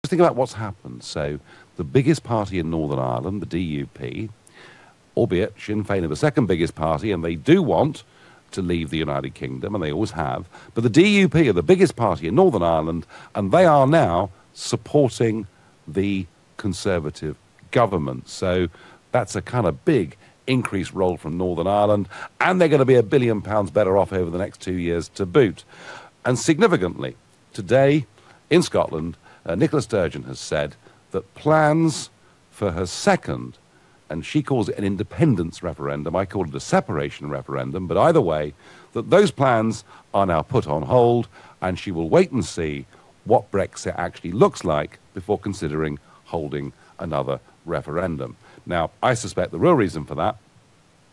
Just think about what's happened. So the biggest party in Northern Ireland, the DUP, albeit Sinn Féin are the second biggest party, and they do want to leave the United Kingdom, and they always have. But the DUP are the biggest party in Northern Ireland, and they are now supporting the Conservative government. So that's a kind of big increased role from Northern Ireland, and they're going to be £1 billion better off over the next 2 years to boot. And significantly, today in Scotland, Nicola Sturgeon has said that plans for her second, and she calls it an independence referendum, I call it a separation referendum, but either way, that those plans are now put on hold, and she will wait and see what Brexit actually looks like before considering holding another referendum. Now, I suspect the real reason for that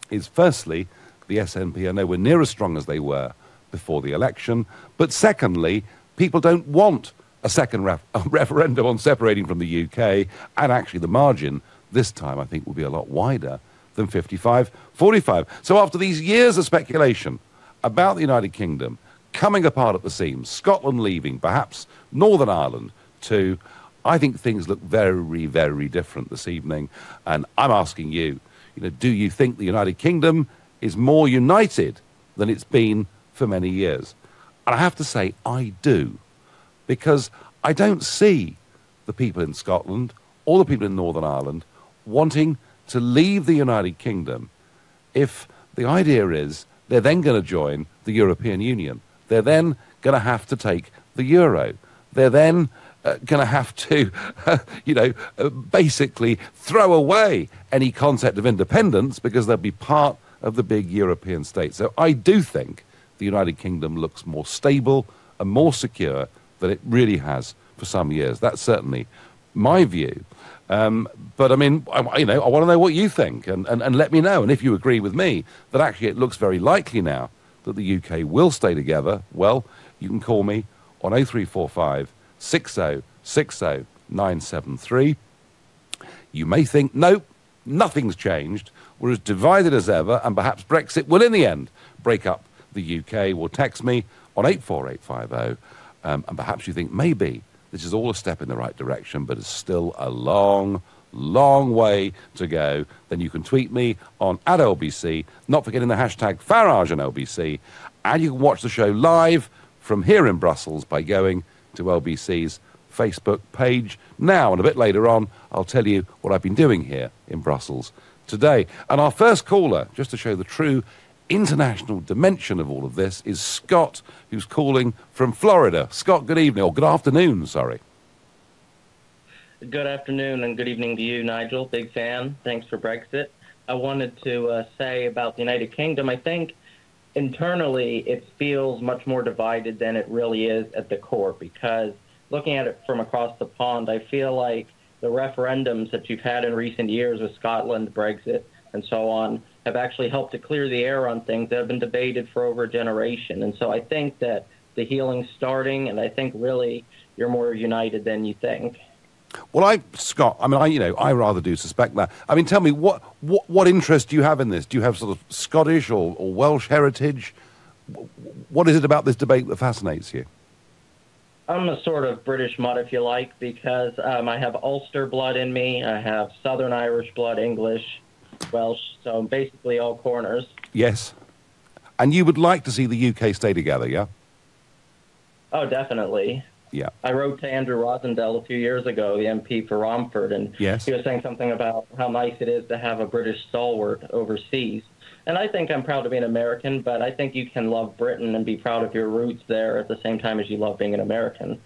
is, firstly, the SNP are nowhere near as strong as they were before the election, but secondly, people don't want a second referendum on separating from the UK, and actually the margin this time, I think, will be a lot wider than 55-45. So after these years of speculation about the United Kingdom coming apart at the seams, Scotland leaving, perhaps Northern Ireland too, I think things look very, very different this evening. And I'm asking you, do you think the United Kingdom is more united than it's been for many years? And I have to say, I do. Because I don't see the people in Scotland or the people in Northern Ireland wanting to leave the United Kingdom if the idea is they're then going to join the European Union. They're then going to have to take the euro. They're then going to have to, basically throw away any concept of independence because they'll be part of the big European state. So I do think the United Kingdom looks more stable and more secure than it really has for some years. That's certainly my view. But I mean, I want to know what you think, and let me know. And if you agree with me that actually it looks very likely now that the UK will stay together, well, you can call me on 0345 60 60 973. You may think, nope, nothing's changed. We're as divided as ever, and perhaps Brexit will in the end break up the UK. Well, text me on 84850, and perhaps you think maybe this is all a step in the right direction, but it's still a long, long way to go. Then you can tweet me on @LBC, not forgetting the hashtag Farage on LBC, and you can watch the show live from here in Brussels by going to LBC's Facebook page now. And a bit later on, I'll tell you what I've been doing here in Brussels today. And our first caller, just to show the true international dimension of all of this, is Scott, who's calling from Florida. Scott, good evening, or good afternoon, sorry. Good afternoon and good evening to you, Nigel. Big fan. Thanks for Brexit. I wanted to say about the United Kingdom, I think internally it feels much more divided than it really is at the core, because looking at it from across the pond, I feel like the referendums that you've had in recent years with Scotland, Brexit, and so on have actually helped to clear the air on things that have been debated for over a generation. And so I think that the healing's starting, and I think really you're more united than you think. Well, Scott, I rather do suspect that. I mean, tell me, what interest do you have in this? Do you have sort of Scottish or Welsh heritage? What is it about this debate that fascinates you? I'm a sort of British mutt, if you like, because I have Ulster blood in me. I have Southern Irish blood, English, Welsh, so basically all corners. Yes. And you would like to see the UK stay together, yeah? Oh, definitely. Yeah. I wrote to Andrew Rosendale a few years ago, the MP for Romford, and yes, he was saying something about how nice it is to have a British stalwart overseas. And I think I'm proud to be an American, but I think you can love Britain and be proud of your roots there at the same time as you love being an American.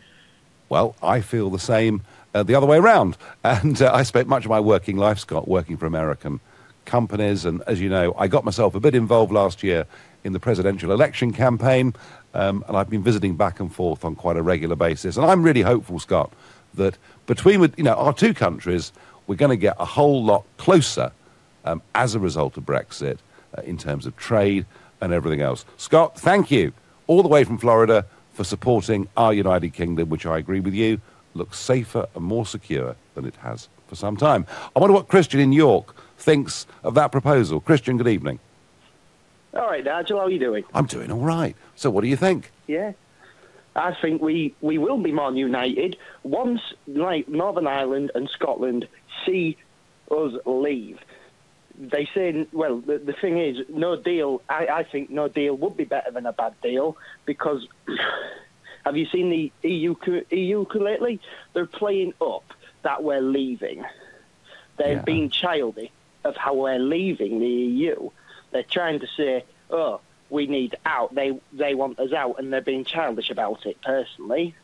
Well, I feel the same the other way around. And I spent much of my working life, Scott, working for American companies. And as you know, I got myself a bit involved last year in the presidential election campaign. And I've been visiting back and forth on quite a regular basis. And I'm really hopeful, Scott, that between our two countries, we're going to get a whole lot closer as a result of Brexit in terms of trade and everything else. Scott, thank you all the way from Florida for supporting our United Kingdom, which I agree with you, looks safer and more secure than it has for some time. I wonder what Christian in York thinks of that proposal. Christian, good evening. All right, Nigel, how are you doing? I'm doing all right. So what do you think? Yeah. I think we will be more united once, like, Northern Ireland and Scotland see us leave. They say, well, the thing is, no deal. I think no deal would be better than a bad deal, because have you seen the EU lately? They're playing up that we're leaving. They're being childish of how we're leaving the EU. They're trying to say, oh, we need out. They want us out, and they're being childish about it, personally.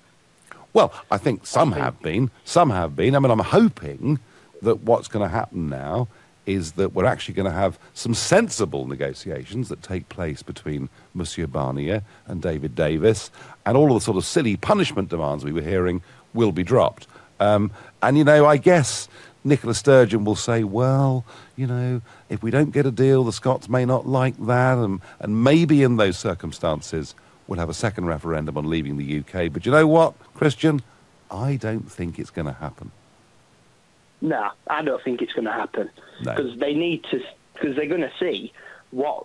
Well, I think some have been. Some have been. I mean, I'm hoping that what's going to happen now is that we're actually going to have some sensible negotiations that take place between Monsieur Barnier and David Davis, and all of the sort of silly punishment demands we were hearing will be dropped. And, you know, I guess Nicola Sturgeon will say, well, you know, if we don't get a deal, the Scots may not like that, and maybe in those circumstances we'll have a second referendum on leaving the UK. But you know what, Christian? I don't think it's going to happen. No, I don't think it's going to happen, because they need to, because they're going to see what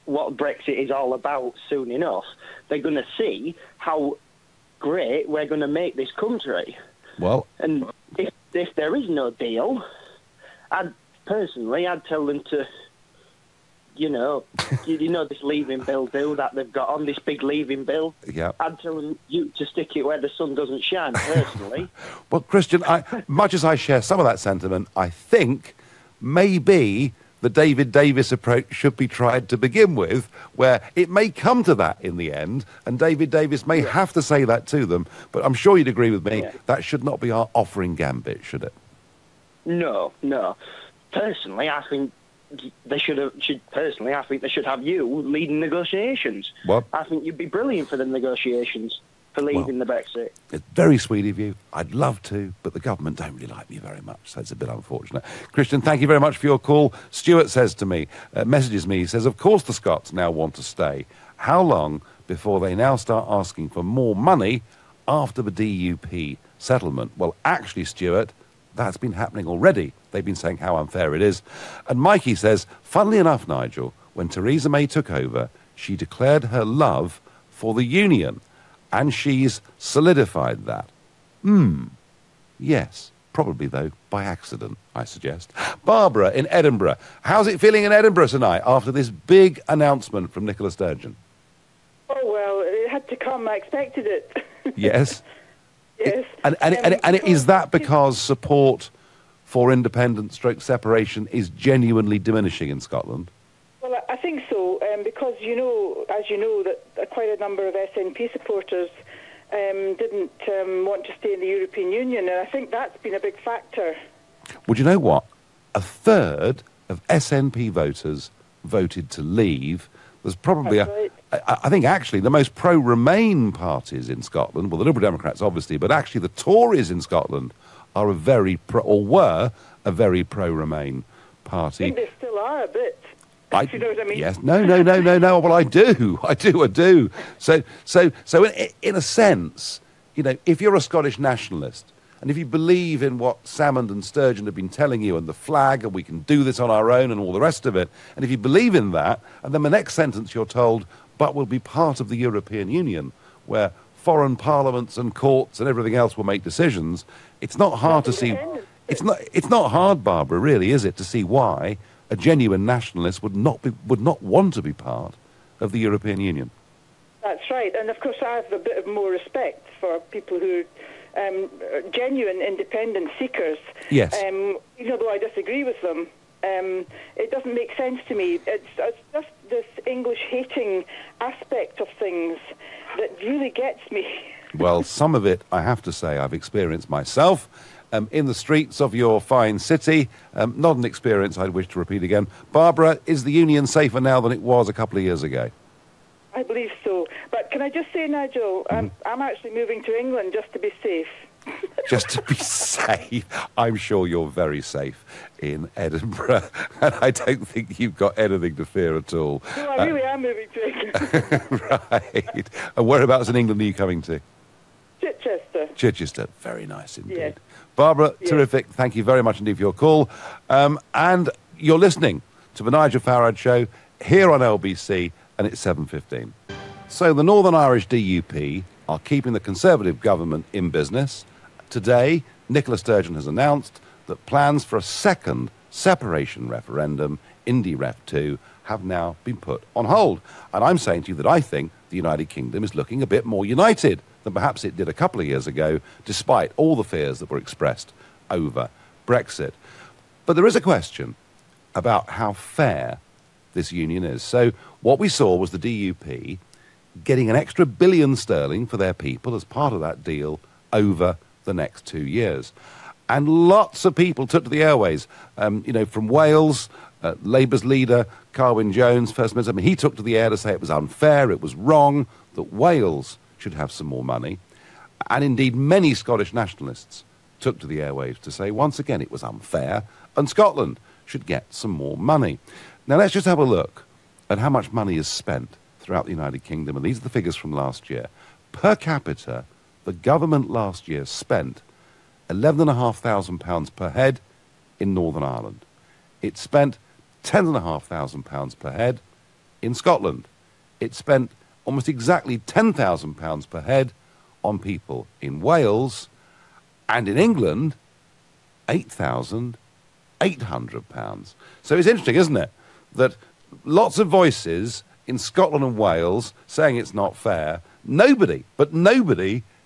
Brexit is all about soon enough. They're going to see how great we're going to make this country. Well, and if there is no deal, I'd tell them to, you know this leaving bill that they've got on, this big leaving bill. Yeah. I'd tell them to stick it where the sun doesn't shine, personally. Well, Christian, much as I share some of that sentiment, I think maybe the David Davis approach should be tried to begin with, where it may come to that in the end, and David Davis may have to say that to them. But I'm sure you'd agree with me, that should not be our offering gambit, should it? No. Personally, I think they should have you leading negotiations. What? I think you'd be brilliant for the negotiations for leaving the Brexit. It's very sweet of you. I'd love to, but the government don't really like me very much, so it's a bit unfortunate. Christian, thank you very much for your call. Stuart says to me, messages me, he says, of course the Scots now want to stay. How long before they now start asking for more money after the DUP settlement? Well, actually, Stuart, that's been happening already. They've been saying how unfair it is. And Mikey says, funnily enough, Nigel, when Theresa May took over, she declared her love for the Union, and she's solidified that. Yes, probably, though, by accident, I suggest. Barbara in Edinburgh. How's it feeling in Edinburgh tonight after this big announcement from Nicola Sturgeon? Oh, well, it had to come. I expected it. Yes? Yes. And is that because support for independence / separation is genuinely diminishing in Scotland? Well, I think so, because, as you know, that quite a number of SNP supporters didn't want to stay in the European Union, and I think that's been a big factor. Well, you know what? A third of SNP voters voted to leave. There's probably I think actually the most pro-Remain parties in Scotland, well, the Liberal Democrats obviously, but actually the Tories in Scotland are were a very pro-Remain party. I think they still are a bit. If you know what I mean? Yes. No. Well, I do. So in a sense, if you're a Scottish nationalist, and if you believe in what Salmond and Sturgeon have been telling you, and the flag, and we can do this on our own, and all the rest of it, and if you believe in that, and then the next sentence you're told, but we'll be part of the European Union, where foreign parliaments and courts and everything else will make decisions, it's not hard to see. It's not hard, Barbara, really, is it, to see why a genuine nationalist would not want to be part of the European Union? That's right, and of course I have a bit of more respect for people who genuine independent seekers. Yes. Even though I disagree with them, it doesn't make sense to me. It's just this English-hating aspect of things that really gets me. Well, some of it, I have to say, I've experienced myself in the streets of your fine city. Not an experience I'd wish to repeat again. Barbara, is the Union safer now than it was a couple of years ago? I believe so. But can I just say, Nigel, I'm actually moving to England just to be safe. Just to be safe? I'm sure you're very safe in Edinburgh, and I don't think you've got anything to fear at all. No, I really am moving to England. Right. And whereabouts in England are you coming to? Chichester. Chichester. Very nice indeed. Yes. Barbara, terrific. Thank you very much indeed for your call. And you're listening to the Nigel Farage Show here on LBC, and it's 7:15. So the Northern Irish DUP are keeping the Conservative government in business. Today, Nicola Sturgeon has announced that plans for a second separation referendum, Indy Ref 2, have now been put on hold. And I'm saying to you that I think the United Kingdom is looking a bit more united than perhaps it did a couple of years ago, despite all the fears that were expressed over Brexit. But there is a question about how fair this union is. So what we saw was the DUP getting an extra £1 billion sterling for their people as part of that deal over the next 2 years. And lots of people took to the airways, from Wales, Labour's leader, Carwyn Jones, First Minister, he took to the air to say it was unfair, it was wrong, that Wales should have some more money. And indeed, many Scottish nationalists took to the airwaves to say, once again, it was unfair, and Scotland should get some more money. Now, let's just have a look at how much money is spent throughout the United Kingdom, and these are the figures from last year. Per capita, the government last year spent £11,500 per head in Northern Ireland. It spent £10,500 per head in Scotland. It spent almost exactly £10,000 per head on people in Wales, and in England, £8,800. So it's interesting, isn't it, that lots of voices in Scotland and Wales saying it's not fair. Nobody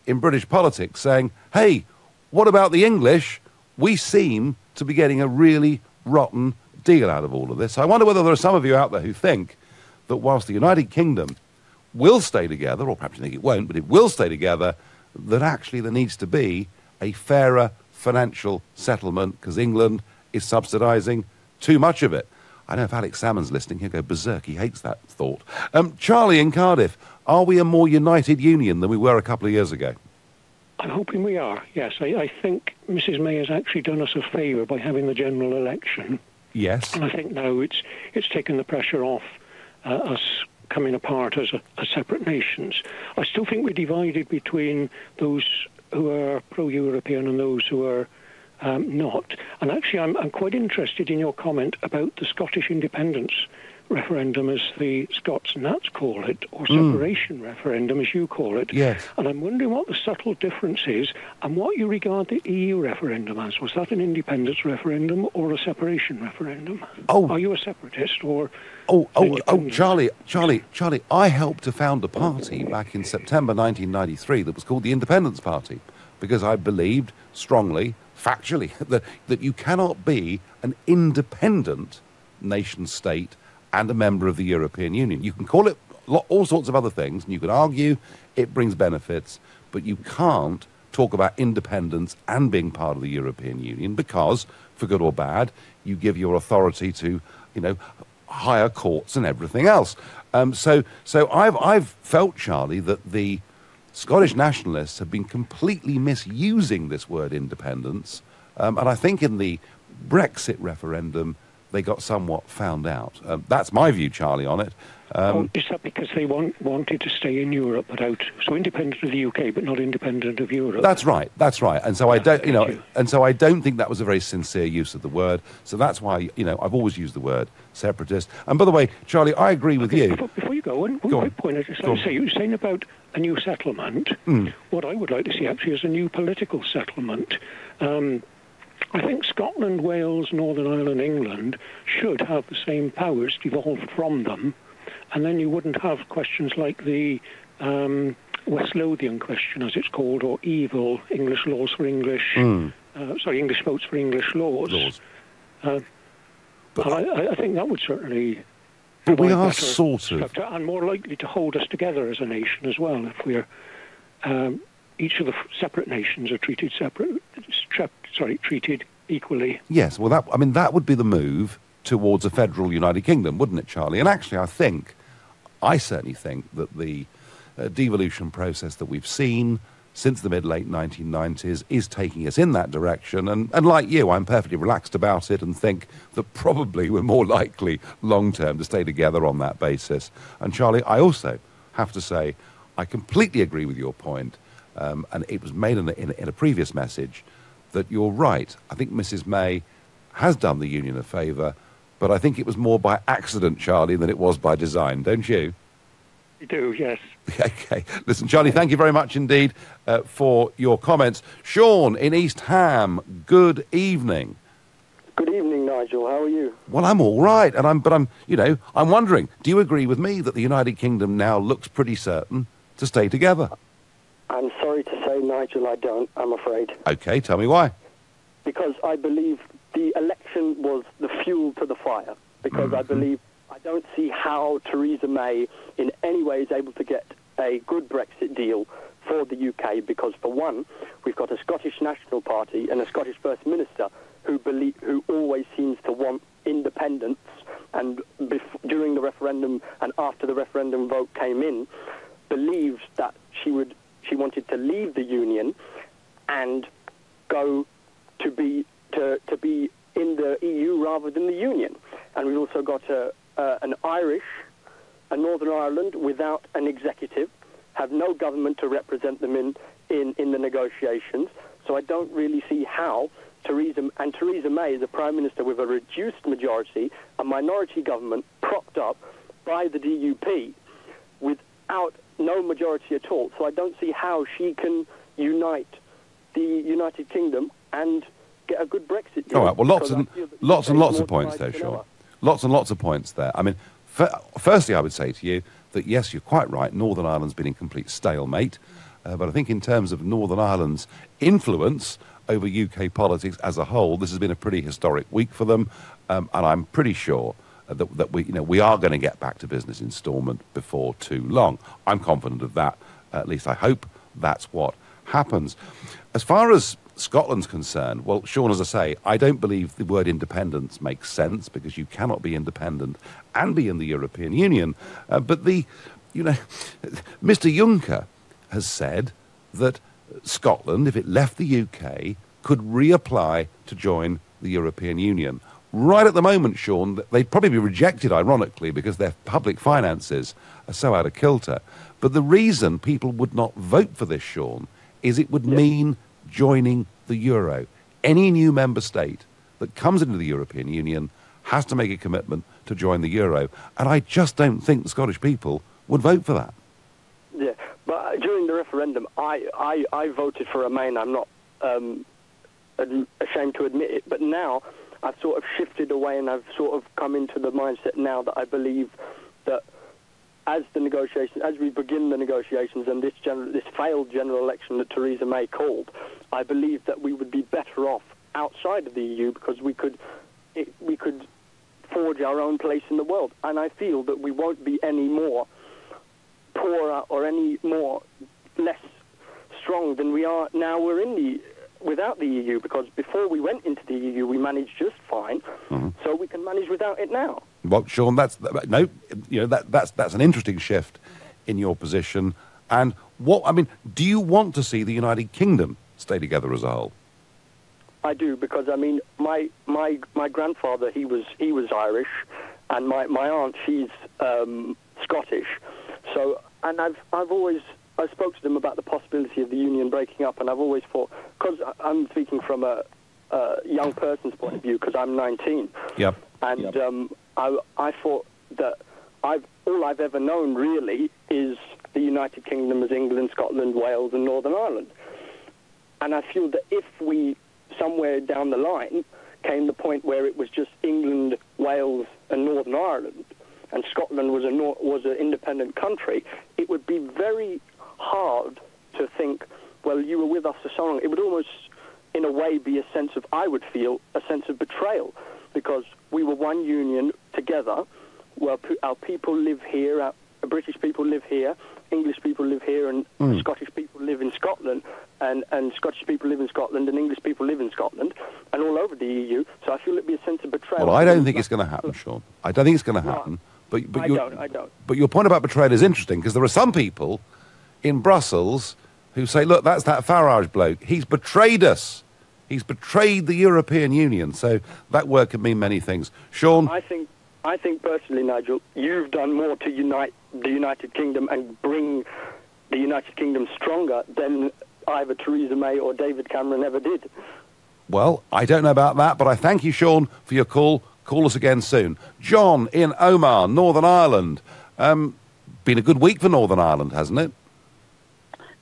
in British politics saying, hey, what about the English? We seem to be getting a really rotten deal out of all of this. I wonder whether there are some of you out there who think that whilst the United Kingdom will stay together, or perhaps you think it won't, but it will stay together, that actually there needs to be a fairer financial settlement because England is subsidising too much of it. I know if Alex Salmon's listening, he'll go berserk. He hates that thought. Charlie in Cardiff, are we a more united union than we were a couple of years ago? I'm hoping we are, yes. I think Mrs May has actually done us a favour by having the general election. Yes. And I think now it's taken the pressure off us coming apart as separate nations. I still think we're divided between those who are pro-European and those who are not. And actually, I'm quite interested in your comment about the Scottish independence referendum, as the Scots and Nats call it, or separation referendum, as you call it. Yes. And I'm wondering what the subtle difference is and what you regard the EU referendum as. Was that an independence referendum or a separation referendum? Oh. Are you a separatist or... Charlie, I helped to found a party back in September 1993 that was called the Independence Party because I believed strongly, factually, that you cannot be an independent nation-state and a member of the European Union. You can call it all sorts of other things, and you can argue it brings benefits, but you can't talk about independence and being part of the European Union because, for good or bad, you give your authority to, higher courts and everything else. So I've felt, Charlie, that the Scottish nationalists have been completely misusing this word independence, and I think in the Brexit referendum they got somewhat found out. That's my view, Charlie, on it. Is that because they wanted to stay in Europe, but so independent of the UK, but not independent of Europe? That's right. And so I don't, and so I don't think that was a very sincere use of the word. So that's why, I've always used the word separatist. And by the way, Charlie, I agree with you. Before you go, one quick point I just like to say. You were saying about a new settlement. What I would like to see actually is a new political settlement. I think Scotland, Wales, Northern Ireland, England should have the same powers devolved from them, and then you wouldn't have questions like the West Lothian question, as it's called, or evil English laws for English, English votes for English laws. But I think that would certainly... But we are sort of... And more likely to hold us together as a nation as well, if we're... each of the separate nations are treated treated equally. Yes, well, that would be the move towards a federal United Kingdom, wouldn't it, Charlie? And actually, I certainly think that the devolution process that we've seen since the mid-late 1990s is taking us in that direction. And like you, I'm perfectly relaxed about it and think that probably we're more likely long-term to stay together on that basis. And Charlie, I also have to say, I completely agree with your point. And it was made in a previous message that you're right. I think Mrs May has done the union a favour, but I think it was more by accident, Charlie, than it was by design, don't you? We do, yes. Okay. Listen, Charlie, thank you very much indeed for your comments. Sean in East Ham, good evening. Good evening, Nigel. How are you? Well, I'm all right, and I'm wondering, do you agree with me that the United Kingdom now looks pretty certain to stay together? I'm sorry to say, Nigel, I don't, I'm afraid. Okay, tell me why. Because I believe the election was the fuel to the fire. Because I don't see how Theresa May in any way is able to get a good Brexit deal for the UK, because for one, we've got a Scottish National Party and a Scottish First Minister who always seems to want independence, and during the referendum and after the referendum vote came in, believed that she wanted to leave the Union and go to be in the EU rather than the Union. And we've also got a Northern Ireland without an executive, have no government to represent them in the negotiations. So I don't really see how Theresa May is a Prime Minister with a reduced majority, a minority government propped up by the DUP without no majority at all. So I don't see how she can unite the United Kingdom and get a good Brexit deal. All right, well, lots and lots of points there, Sean. Lots and lots of points there. I mean, firstly, I would say to you that, yes, you're quite right, Northern Ireland's been in complete stalemate, but I think in terms of Northern Ireland's influence over UK politics as a whole, this has been a pretty historic week for them, and I'm pretty sure that we are going to get back to business instalment before too long. I'm confident of that. At least I hope that's what happens. As far as Scotland's concerned, well, Sean, as I say, I don't believe the word independence makes sense, because you cannot be independent and be in the European Union. But Mr. Juncker has said that Scotland, if it left the UK, could reapply to join the European Union. Right at the moment, Sean, they'd probably be rejected, ironically, because their public finances are so out of kilter. But the reason people would not vote for this, Sean, is it would mean joining the euro. Any new member state that comes into the European Union has to make a commitment to join the euro. And I just don't think the Scottish people would vote for that. Yeah, but during the referendum, I voted for Remain. I'm not ashamed to admit it. But now I've sort of shifted away, and I've sort of come into the mindset now that I believe that as we begin the negotiations and this failed general election that Theresa May called, I believe that we would be better off outside of the EU, because we could forge our own place in the world. And I feel that we won't be any more poorer or any more less strong than we are now. We're without the EU, because before we went into the EU we managed just fine, so we can manage without it now. Well, Sean, that's an interesting shift in your position. And do you want to see the United Kingdom stay together as a whole? I do, because my grandfather, he was Irish, and my aunt, she's Scottish. So, and I spoke to them about the possibility of the union breaking up, and I've always thought, because I'm speaking from a young person's point of view, because I'm 19. Yep. And I thought that all I've ever known really is the United Kingdom as England, Scotland, Wales, and Northern Ireland. And I feel that if we, somewhere down the line, came the point where it was just England, Wales, and Northern Ireland, and Scotland was an independent country, it would be very hard to think, well, you were with us for so long. It would almost, in a way, be I would feel a sense of betrayal, because we were one union together, where our people live here, our British people live here, English people live here, and Scottish people live in Scotland, and Scottish people live in Scotland, and English people live in Scotland, and all over the EU. So I feel it'd be a sense of betrayal. Well, I don't think it's going to happen, Sean. I don't think it's going to happen. But I don't. But your point about betrayal is interesting, because there are some people in Brussels who say, look, that's that Farage bloke. He's betrayed us. He's betrayed the European Union. So that word can mean many things. Sean? I think personally, Nigel, you've done more to unite the United Kingdom and bring the United Kingdom stronger than either Theresa May or David Cameron ever did. Well, I don't know about that, but I thank you, Sean, for your call. Call us again soon. John in Omagh, Northern Ireland. been a good week for Northern Ireland, hasn't it?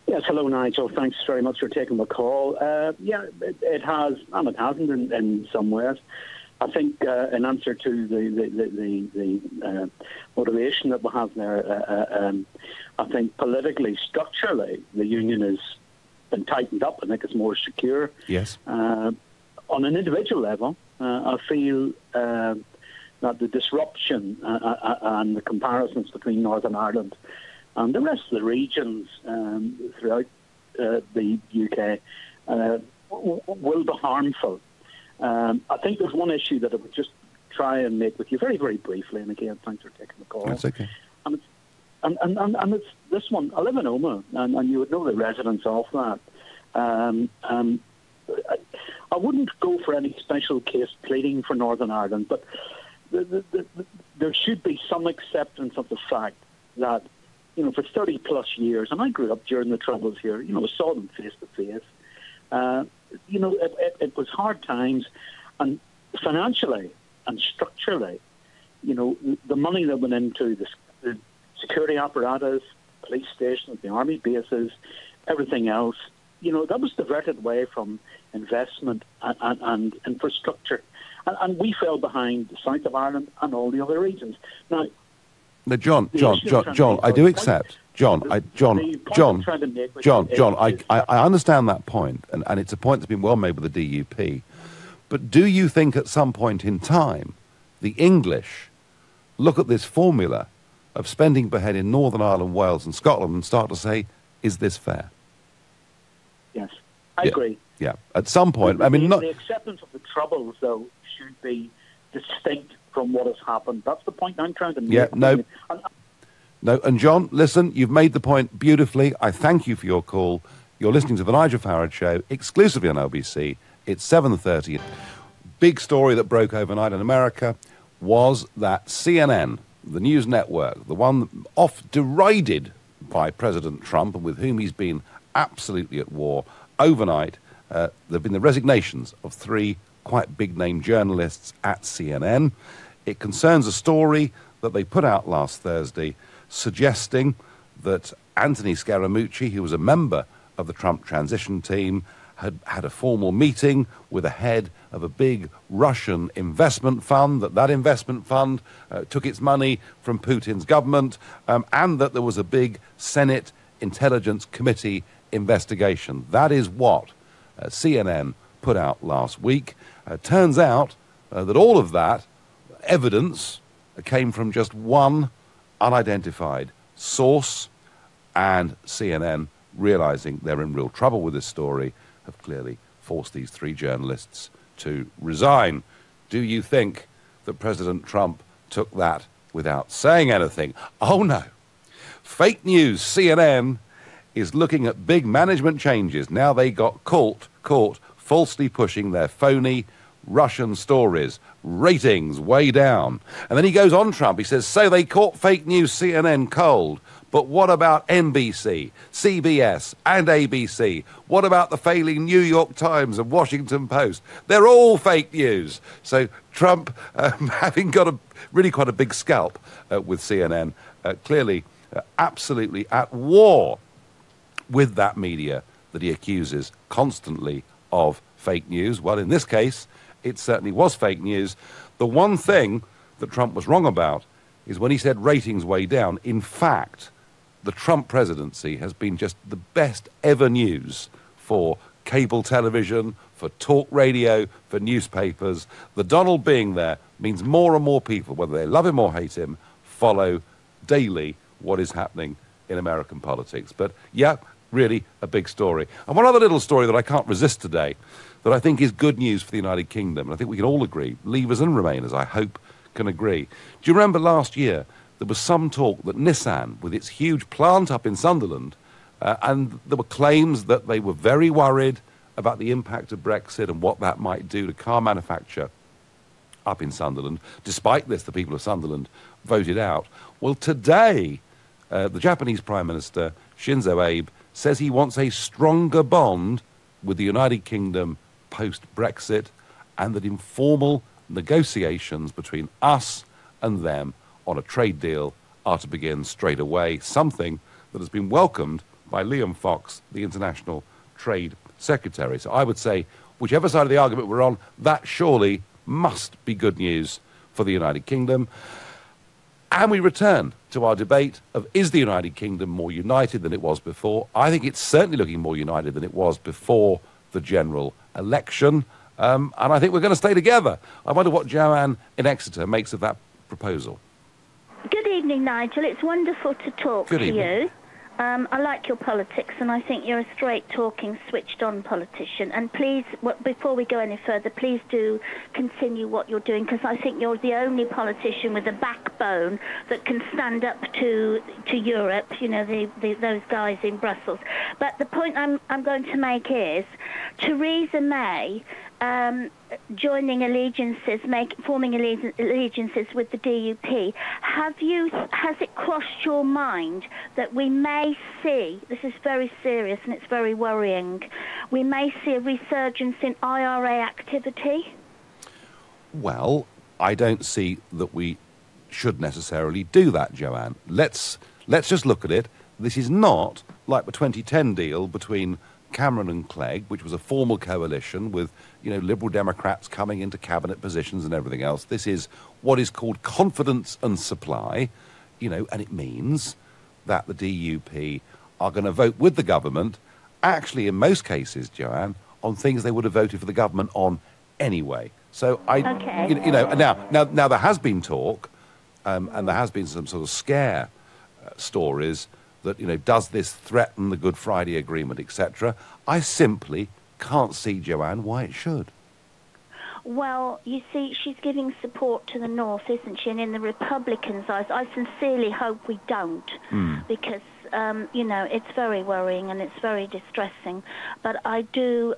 Yes, hello, Nigel. Thanks very much for taking the call. It has, and it hasn't in some ways. I think in answer to the motivation that we have there, I think politically, structurally, the union has been tightened up. I think it's more secure. Yes. On an individual level, I feel that the disruption and the comparisons between Northern Ireland and the rest of the regions throughout the UK will be harmful. I think there's one issue that I would just try and make with you very, very briefly, and again, thanks for taking the call. That's okay. And it's this one. I live in Omagh, and you would know the residents of that. I wouldn't go for any special case pleading for Northern Ireland, but there should be some acceptance of the fact that, for 30 plus years, and I grew up during the Troubles here, I saw them face to face. It was hard times, and financially and structurally, the money that went into the security apparatus, police stations, the army bases, everything else, that was diverted away from investment and infrastructure. And we fell behind the south of Ireland and all the other regions. Now, John, I do accept. John, I understand that point, and it's a point that's been well made with the DUP. But do you think at some point in time, the English look at this formula of spending per head in Northern Ireland, Wales and Scotland and start to say, is this fair? Yes, I agree. Yeah, at some point. The acceptance of the Troubles, though, should be distinct from what has happened. That's the point I'm trying to make. Yeah, no, and John, listen, you've made the point beautifully. I thank you for your call. You're listening to the Nigel Farage Show, exclusively on LBC. It's 7:30. Big story that broke overnight in America was that CNN, the news network, the one oft derided by President Trump and with whom he's been absolutely at war, overnight, there have been the resignations of 3 quite big-name journalists at CNN. It concerns a story that they put out last Thursday suggesting that Anthony Scaramucci, who was a member of the Trump transition team, had a formal meeting with a head of a big Russian investment fund, that investment fund took its money from Putin's government, and that there was a big Senate Intelligence Committee investigation. That is what CNN put out last week. Turns out that all of that evidence came from just one unidentified source, and CNN, realizing they're in real trouble with this story, have clearly forced these 3 journalists to resign. Do you think that President Trump took that without saying anything? Oh no. Fake news. CNN is looking at big management changes. Now they got caught falsely pushing their phony Russian stories. Ratings way down. And then he goes on, Trump, he says, so they caught fake news CNN cold. But what about NBC, CBS and ABC? What about the failing New York Times and Washington Post? They're all fake news. So Trump, having got really quite a big scalp with CNN, clearly absolutely at war with that media that he accuses constantly of fake news. Well, in this case, it certainly was fake news. The one thing that Trump was wrong about is when he said ratings way down. In fact, the Trump presidency has been just the best ever news for cable television, for talk radio, for newspapers. The Donald being there means more and more people, whether they love him or hate him, follow daily what is happening in American politics. But yeah, really a big story. And one other little story that I can't resist today that I think is good news for the United Kingdom, and I think we can all agree, Leavers and Remainers, I hope, can agree. Do you remember last year there was some talk that Nissan, with its huge plant up in Sunderland, and there were claims that they were very worried about the impact of Brexit and what that might do to car manufacture up in Sunderland. Despite this, the people of Sunderland voted out. Well, today, the Japanese Prime Minister, Shinzo Abe, says he wants a stronger bond with the United Kingdom post-Brexit, and that informal negotiations between us and them on a trade deal are to begin straight away, something that has been welcomed by Liam Fox, the International Trade Secretary. So I would say, whichever side of the argument we're on, that surely must be good news for the United Kingdom. And we return to our debate of, is the United Kingdom more united than it was before? I think it's certainly looking more united than it was before the general election. And I think we're going to stay together. I wonder what Joanne in Exeter makes of that proposal. Good evening, Nigel. It's wonderful to talk to you. I like your politics, and I think you're a straight-talking, switched-on politician. And please, before we go any further, please do continue what you're doing, because I think you're the only politician with a backbone that can stand up to Europe, you know, those guys in Brussels. But the point I'm going to make is, Theresa May joining allegiances, forming allegiances with the DUP. Has it crossed your mind that we may see, this is very serious and it's very worrying, we may see a resurgence in IRA activity? Well, I don't see that we should necessarily do that, Joanne. Let's just look at it. This is not like the 2010 deal between Cameron and Clegg, which was a formal coalition with, you know, Liberal Democrats coming into cabinet positions and everything else. This is what is called confidence and supply, you know, and it means that the DUP are going to vote with the government, actually in most cases, Joanne, on things they would have voted for the government on anyway. So you know, now there has been talk, and there has been some sort of scare stories that, you know, does this threaten the Good Friday Agreement, etc. I simply can't see, Joanne, why it should. Well, you see, she's giving support to the North, isn't she? And in the Republicans' eyes, I sincerely hope we don't, because, you know, it's very worrying and it's very distressing. But I do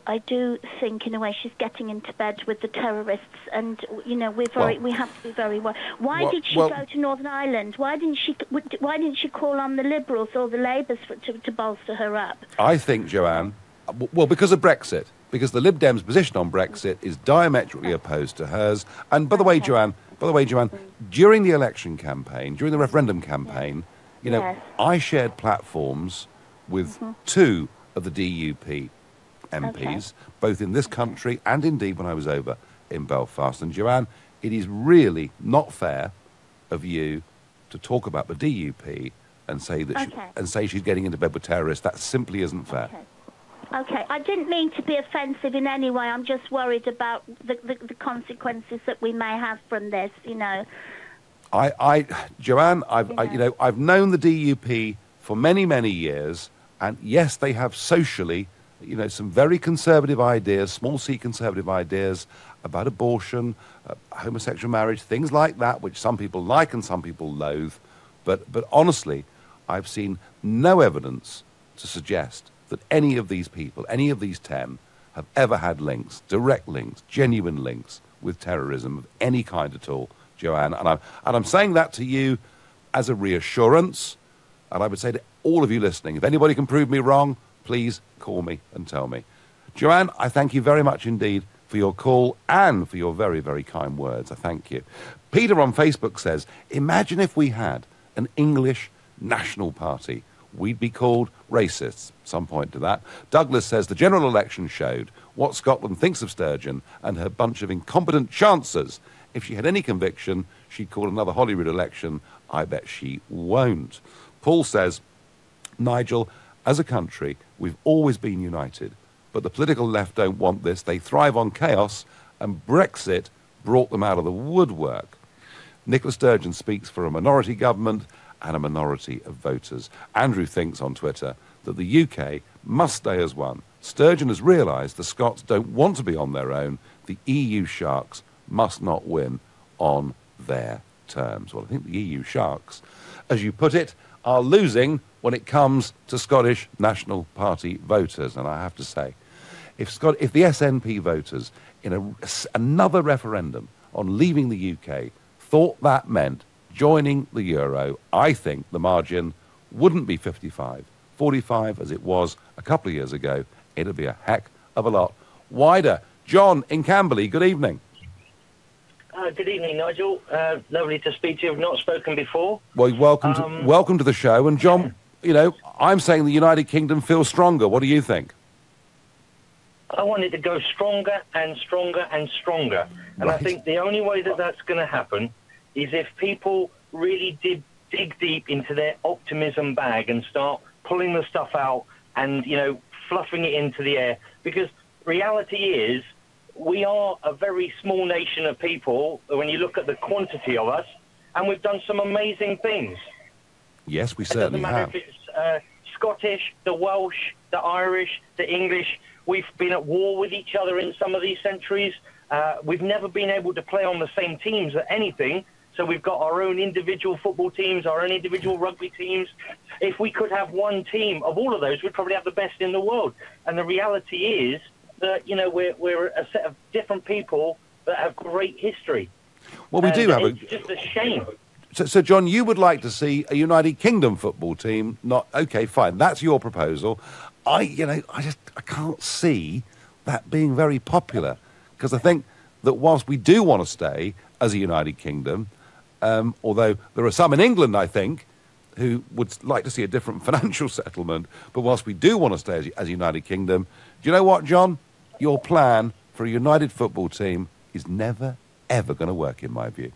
think, in a way, she's getting into bed with the terrorists, and, you know, we have to be very worried. Why did she go to Northern Ireland? Why didn't she call on the Liberals or the Labours to bolster her up? I think, Joanne, well, because of Brexit. Because the Lib Dems' position on Brexit is diametrically opposed to hers. And by the way, Joanne, during the election campaign, during the referendum campaign, you know, I shared platforms with two of the DUP MPs, both in this country and indeed when I was over in Belfast. And Joanne, it is really not fair of you to talk about the DUP and say that she's getting into bed with terrorists. That simply isn't fair. Okay, I didn't mean to be offensive in any way. I'm just worried about the consequences that we may have from this, you know. Joanne, I've known the DUP for many, many years, and yes, they have socially, you know, some very conservative ideas, small c conservative ideas about abortion, homosexual marriage, things like that, which some people like and some people loathe. But honestly, I've seen no evidence to suggest that any of these people, any of these 10, have ever had links, direct links, genuine links with terrorism of any kind at all, Joanne. And I'm saying that to you as a reassurance, and I would say to all of you listening, if anybody can prove me wrong, please call me and tell me. Joanne, I thank you very much indeed for your call and for your very, very kind words. I thank you. Peter on Facebook says, imagine if we had an English National Party. We'd be called racists. Some point to that. Douglas says the general election showed what Scotland thinks of Sturgeon and her bunch of incompetent chancers. If she had any conviction, she'd call another Holyrood election. I bet she won't. Paul says, Nigel, as a country, we've always been united, but the political left don't want this. They thrive on chaos, and Brexit brought them out of the woodwork. Nicola Sturgeon speaks for a minority government and a minority of voters. Andrew thinks on Twitter that the UK must stay as one. Sturgeon has realised the Scots don't want to be on their own. The EU sharks must not win on their terms. Well, I think the EU sharks, as you put it, are losing when it comes to Scottish National Party voters. And I have to say, if the SNP voters in another referendum on leaving the UK thought that meant joining the euro, I think the margin wouldn't be 55, 45 as it was a couple of years ago. It'd be a heck of a lot wider. John in Camberley, good evening. Good evening, Nigel. Lovely to speak to you. I've not spoken before. Well, welcome to the show. And John, you know, I'm saying the United Kingdom feels stronger. What do you think? I want it to go stronger and stronger and stronger. And I think the only way that that's going to happen is if people really dig deep into their optimism bag and start pulling the stuff out and, you know, fluffing it into the air. Because reality is, we are a very small nation of people when you look at the quantity of us, and we've done some amazing things. Yes, we certainly have. It doesn't matter if it's Scottish, the Welsh, the Irish, the English. We've been at war with each other in some of these centuries. We've never been able to play on the same teams at anything. So we've got our own individual football teams, our own individual rugby teams. If we could have one team of all of those, we'd probably have the best in the world. And the reality is that, you know, we're a set of different people that have great history. Well, we do have it's just a shame. So, John, you would like to see a United Kingdom football team? Not okay, fine. That's your proposal. I can't see that being very popular, because I think that whilst we do want to stay as a United Kingdom, although there are some in England, I think, who would like to see a different financial settlement, but whilst we do want to stay as a United Kingdom, do you know what, John? Your plan for a united football team is never, ever going to work, in my view.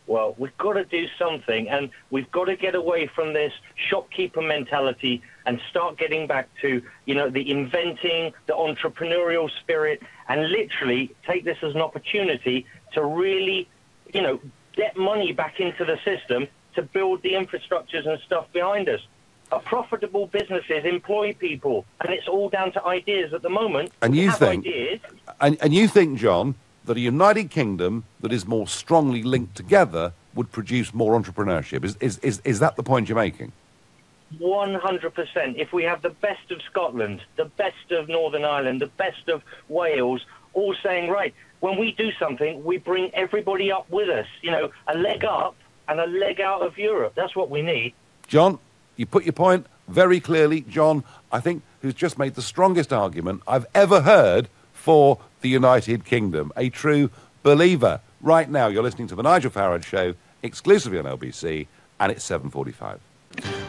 Well, we've got to do something, and we've got to get away from this shopkeeper mentality and start getting back to, you know, the inventing, the entrepreneurial spirit, and literally take this as an opportunity to really, you know, get money back into the system to build the infrastructures and stuff behind us. Profitable businesses employ people, and it's all down to ideas at the moment. And you think, and you think, John, that a United Kingdom that is more strongly linked together would produce more entrepreneurship? Is that the point you're making? 100%. If we have the best of Scotland, the best of Northern Ireland, the best of Wales, all saying, right, when we do something, we bring everybody up with us. You know, a leg up and a leg out of Europe. That's what we need. John, you put your point very clearly. John, I think, who's just made the strongest argument I've ever heard for the United Kingdom. A true believer. Right now, you're listening to the Nigel Farage Show, exclusively on LBC, and it's 7:45.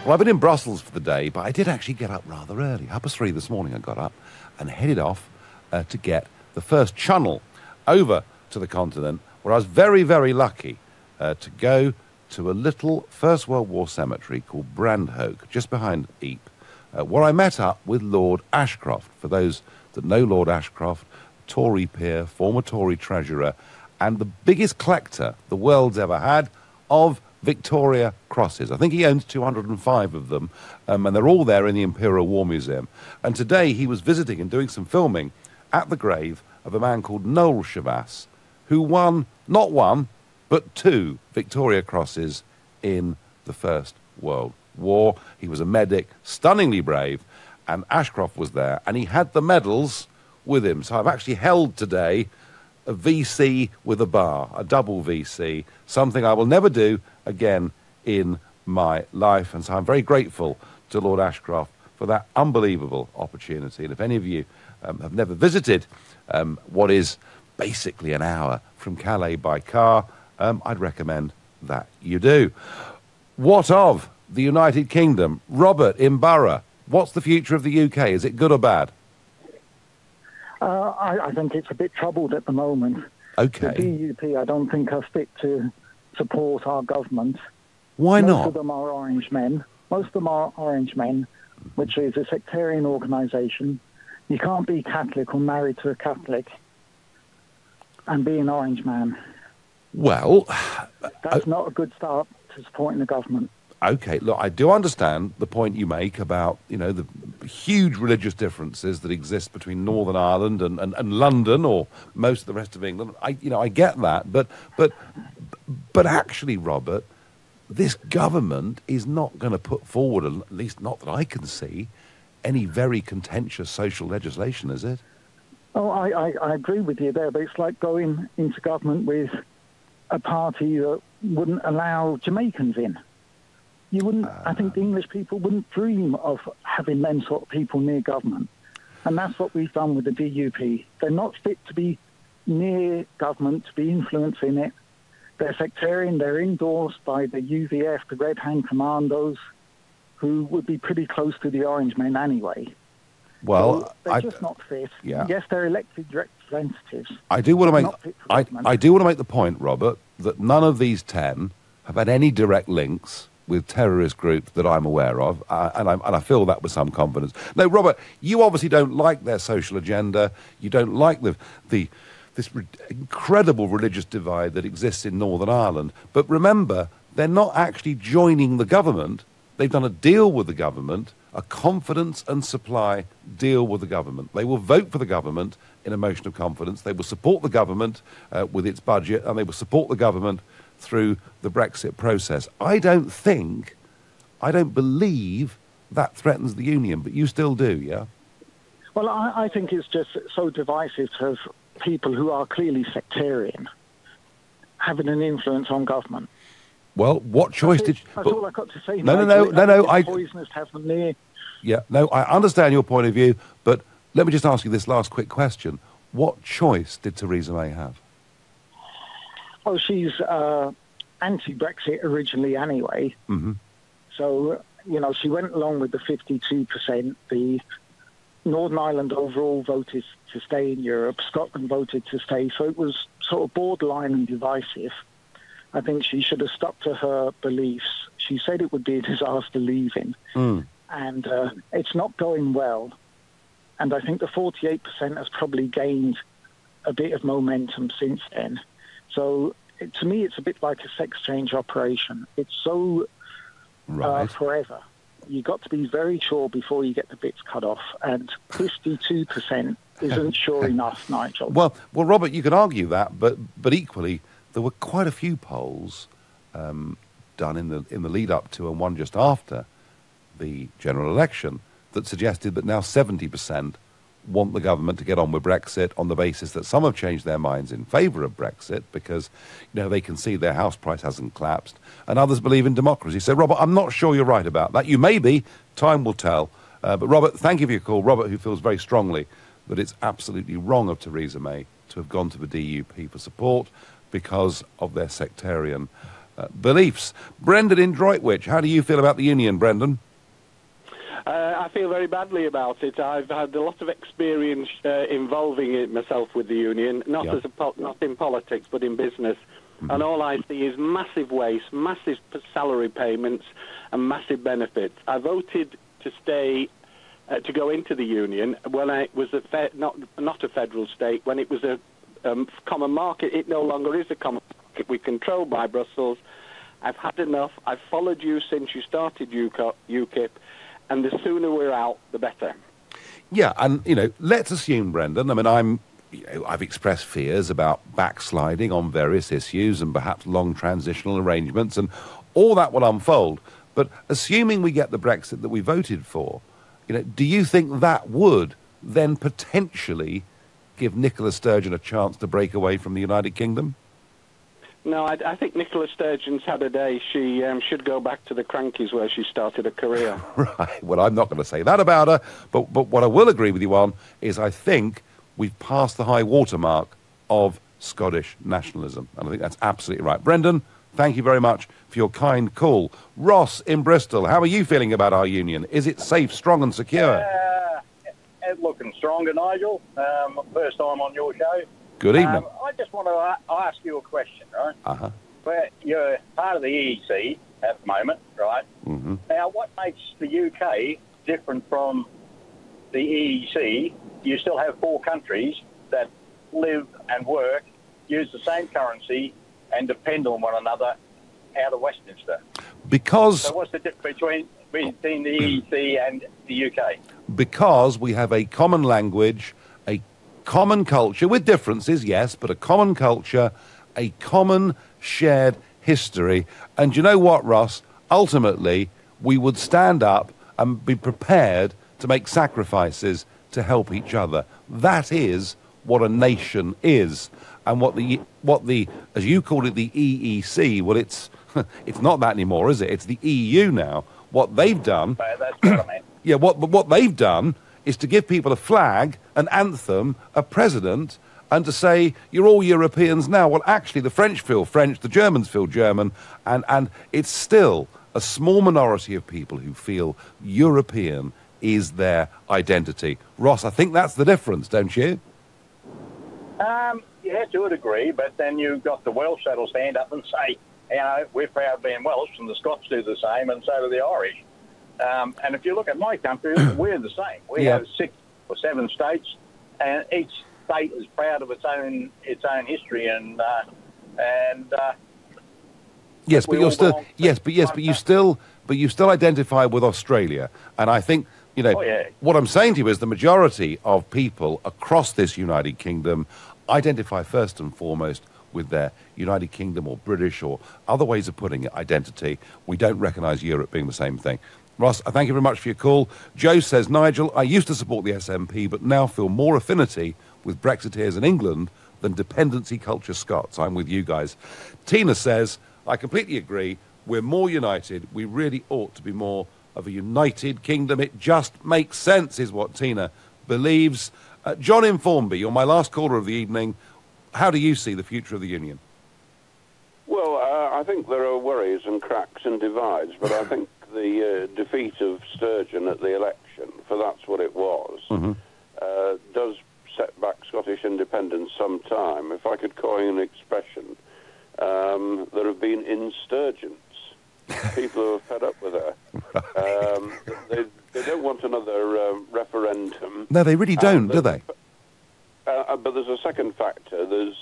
Well, I've been in Brussels for the day, but I did actually get up rather early. 3:30 this morning I got up and headed off to get the first channel over to the continent, where I was very, very lucky to go to a little First World War cemetery called Brandhoek, just behind Ypres, where I met up with Lord Ashcroft. For those that know Lord Ashcroft, Tory peer, former Tory treasurer, and the biggest collector the world's ever had of Victoria crosses. I think he owns 205 of them, and they're all there in the Imperial War Museum. And today he was visiting and doing some filming at the grave of a man called Noel Chavasse, who won, not one, but 2 Victoria crosses in the First World War. He was a medic, stunningly brave, and Ashcroft was there, and he had the medals with him. So I've actually held today a VC with a bar, a double VC, something I will never do again in my life. And so I'm very grateful to Lord Ashcroft for that unbelievable opportunity. And if any of you have never visited what is basically an hour from Calais by car, I'd recommend that you do. What of the United Kingdom? Robert in Borough, what's the future of the UK? Is it good or bad? I think it's a bit troubled at the moment. Okay. The DUP, I don't think, are fit to support our government. Why not? Most of them are orange men. Which is a sectarian organisation. You can't be Catholic or married to a Catholic and be an orange man. Well, that's not a good start to supporting the government. Okay, look, I do understand the point you make about, you know, the huge religious differences that exist between Northern Ireland and London or most of the rest of England. I get that, but actually, Robert, this government is not going to put forward, at least not that I can see, any very contentious social legislation, is it? Oh, I agree with you there, but it's like going into government with a party that wouldn't allow Jamaicans in. You wouldn't. I think the English people wouldn't dream of having them sort of people near government. And that's what we've done with the DUP. They're not fit to be near government to be influencing it. They're sectarian. They're endorsed by the UVF, the Red Hand Commandos, who would be pretty close to the Orange Men anyway. Well, so they're just not fit. Yeah. Yes, they're elected representatives. I do want to make the point, Robert, that none of these 10 have had any direct links with terrorist groups that I'm aware of, and I feel that with some confidence. No, Robert, you obviously don't like their social agenda. You don't like this incredible religious divide that exists in Northern Ireland. But remember, they're not actually joining the government. They've done a deal with the government, a confidence and supply deal with the government. They will vote for the government in a motion of confidence. They will support the government with its budget, and they will support the government through the Brexit process. I don't believe that threatens the union, but you still do, yeah? Well, I think it's just so divisive to have people who are clearly sectarian having an influence on government. Well, what choice did you... That's all I've got to say. No. It's poisonous to have them near. Yeah, no, I understand your point of view, but let me just ask you this last quick question. What choice did Theresa May have? Oh, she's anti-Brexit originally anyway. Mm-hmm. So, she went along with the 52%. The Northern Ireland overall voted to stay in Europe. Scotland voted to stay. So it was sort of borderline and divisive. I think she should have stuck to her beliefs. She said it would be a disaster leaving. And it's not going well. And I think the 48% has probably gained a bit of momentum since then. So to me, it's a bit like a sex change operation. It's so forever. You've got to be very sure before you get the bits cut off. And 52% isn't sure enough, Nigel. Well, Robert, you can argue that, but equally, there were quite a few polls done in the lead up to and one just after the general election that suggested that now 70% want the government to get on with Brexit on the basis that some have changed their minds in favour of Brexit because, they can see their house price hasn't collapsed, and others believe in democracy. So, Robert, I'm not sure you're right about that. You may be. Time will tell. But, Robert, thank you for your call. Robert, who feels very strongly that it's absolutely wrong of Theresa May to have gone to the DUP for support because of their sectarian beliefs. Brendan in Droitwich, how do you feel about the union, Brendan? I feel very badly about it. I've had a lot of experience involving it myself with the union, not in politics, but in business. Mm-hmm. And all I see is massive waste, massive salary payments, and massive benefits. I voted to stay, to go into the union when I was not a federal state, when it was a common market. It no longer is a common market. We're controlled by Brussels. I've had enough. I've followed you since you started UKIP. And the sooner we're out, the better. Yeah, and, let's assume, Brendan, I've expressed fears about backsliding on various issues and perhaps long transitional arrangements, and all that will unfold. But assuming we get the Brexit that we voted for, do you think that would then potentially give Nicola Sturgeon a chance to break away from the United Kingdom? No, I think Nicola Sturgeon's had a day. She should go back to the Crankies where she started her career. Right. Well, I'm not going to say that about her, but what I will agree with you on is I think we've passed the high watermark of Scottish nationalism. And I think that's absolutely right. Brendan, thank you very much for your kind call. Ross in Bristol, how are you feeling about our union? Is it safe, strong and secure? It's looking stronger, Nigel. First time on your show. Good evening. I just want to ask you a question, right? Uh-huh. Where you're part of the EEC at the moment, right? Mm-hmm. Now, what makes the UK different from the EEC? You still have 4 countries that live and work, use the same currency, and depend on one another out of Westminster. So what's the difference between the EEC and the UK? Because we have a common language, a common culture, with differences, yes, but a common culture, a common shared history. And you know what, Ross? Ultimately, we would stand up and be prepared to make sacrifices to help each other. That is what a nation is. And what the as you called it, the EEC, well, it's not that anymore, is it? It's the EU now. What they've done... That's what I meant. Yeah, what they've done is to give people a flag, an anthem, a president, and to say you're all Europeans now. Well, actually, the French feel French, the Germans feel German, and it's still a small minority of people who feel European is their identity. Ross, I think that's the difference, don't you? Yeah, to a degree, but then you've got the Welsh that'll stand up and say, you know, we're proud being Welsh, and the Scots do the same, and so do the Irish. And if you look at my country, we're the same. We have 6 or 7 states, and each state is proud of its own history, yes, but you still identify with Australia, and I think, you know, what I'm saying to you is the majority of people across this United Kingdom identify first and foremost with their United Kingdom or British or other ways of putting it, identity. We don't recognise Europe being the same thing. Ross, I thank you very much for your call. Joe says, Nigel, I used to support the SNP, but now feel more affinity with Brexiteers in England than dependency culture Scots. I'm with you guys. Tina says, I completely agree. We're more united. We really ought to be more of a united kingdom. It just makes sense, is what Tina believes. John in Formby, you're my last caller of the evening. How do you see the future of the Union? Well, I think there are worries and cracks and divides, but I think the defeat of Sturgeon at the election, for that's what it was, does set back Scottish independence some time. If I could coin an expression, there have been insurgents. People who are fed up with her. They don't want another referendum. No, they really don't, do they? But there's a second factor. There's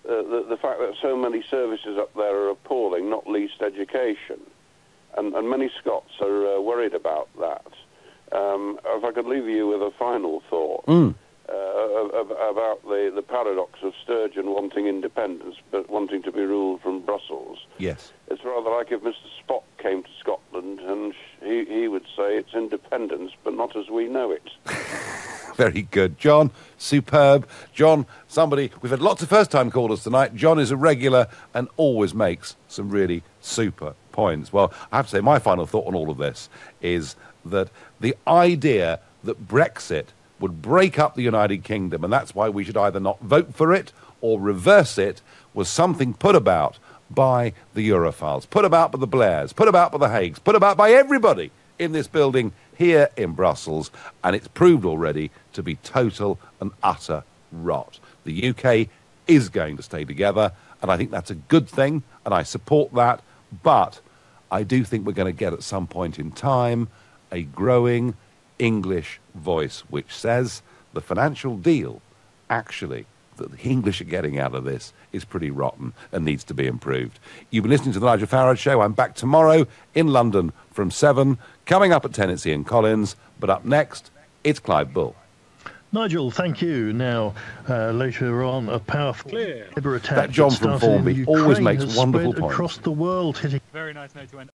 the fact that so many services up there are appalling, not least education. And many Scots are worried about that. If I could leave you with a final thought about the paradox of Sturgeon wanting independence but wanting to be ruled from Brussels. Yes. It's rather like if Mr. Spock came to Scotland and he would say it's independence but not as we know it. Very good. John, superb. John, we've had lots of first-time callers tonight. John is a regular and always makes some really super points. Well, I have to say, my final thought on all of this is that the idea that Brexit would break up the United Kingdom, and that's why we should either not vote for it or reverse it, was something put about by the Europhiles, put about by the Blairs, put about by the Hagues, put about by everybody in this building here in Brussels, and it's proved already to be total and utter rot. The UK is going to stay together, and I think that's a good thing, and I support that, but I do think we're going to get at some point in time a growing English voice which says the financial deal actually that the English are getting out of this is pretty rotten and needs to be improved. You've been listening to the Nigel Farage Show. I'm back tomorrow in London from 7, coming up at 10 it's Ian Collins, but up next it's Clive Bull. Nigel, thank you. Now, later on, a powerful cyber attack that John from Formby always makes wonderful points across the world, hitting. Very nice note to end.